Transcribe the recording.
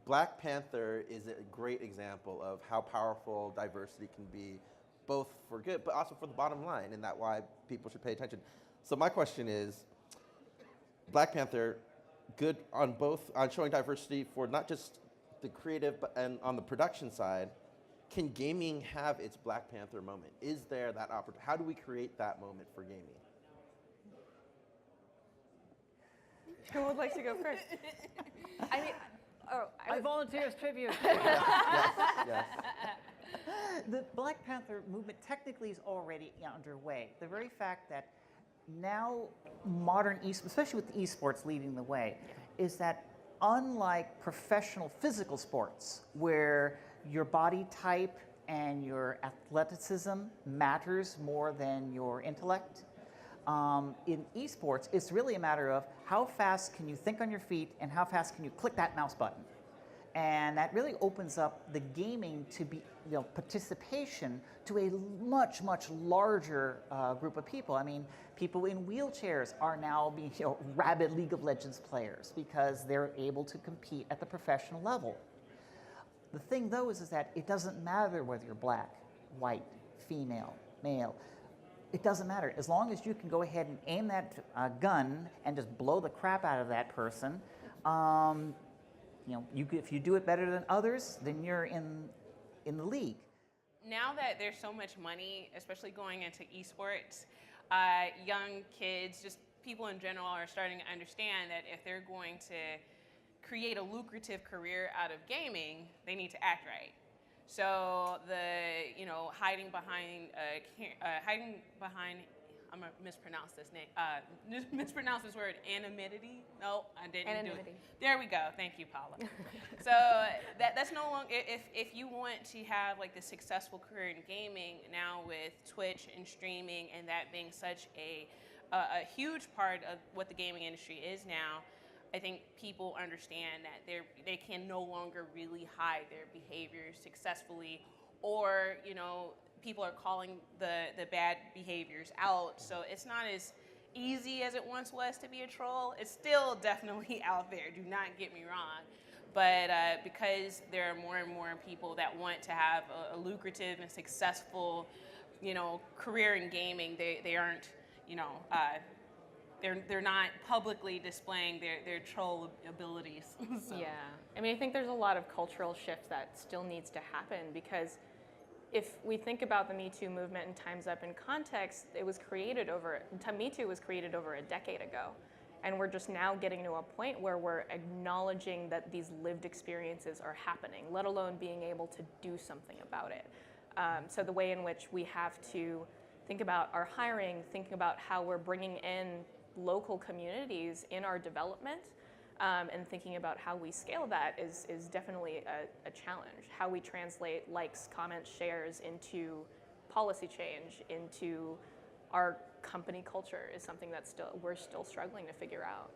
Black Panther is a great example of how powerful diversity can be, both for good, but also for the bottom line, and that why people should pay attention. So my question is, Black Panther, good on both, on showing diversity for not just the creative, but and on the production side. Can gaming have its Black Panther moment? Is there that opportunity? How do we create that moment for gaming? Who would like to go first? I mean, I volunteer as tribute. Yes. The Black Panther movement technically is already underway. The very fact that now modern especially with esports leading the way, is that unlike professional physical sports where your body type and your athleticism matters more than your intellect, in esports, it's really a matter of how fast can you think on your feet and how fast can you click that mouse button. And that really opens up the gaming to be, participation to a much, much larger group of people. I mean, people in wheelchairs are now being, rabid League of Legends players because they're able to compete at the professional level. The thing, though, is that it doesn't matter whether you're black, white, female, male. It doesn't matter. As long as you can go ahead and aim that gun and just blow the crap out of that person, if you do it better than others, then you're in the league. Now that there's so much money, especially going into esports, young kids, just people in general are starting to understand that if they're going to create a lucrative career out of gaming, they need to act right. So hiding behind, I'm gonna mispronounce this name, mispronounce this word, anonymity. No, I didn't do it. There we go. Thank you, Paula. So that's no longer, if you want to have like the successful career in gaming now with Twitch and streaming and that being such a huge part of what the gaming industry is now, I think people understand that they can no longer really hide their behaviors successfully, or people are calling the bad behaviors out. So it's not as easy as it once was to be a troll. It's still definitely out there. Do not get me wrong, but because there are more and more people that want to have a lucrative and successful, career in gaming, they aren't, they're not publicly displaying their troll abilities. So. Yeah, I mean, I think there's a lot of cultural shift that still needs to happen, because if we think about the Me Too movement and Time's Up in context, Me Too was created over a decade ago. And we're just now getting to a point where we're acknowledging that these lived experiences are happening, let alone being able to do something about it. So the way in which we have to think about our hiring, thinking about how we're bringing in local communities in our development, and thinking about how we scale that is definitely a challenge. How we translate likes, comments, shares into policy change, into our company culture is something that we're still struggling to figure out.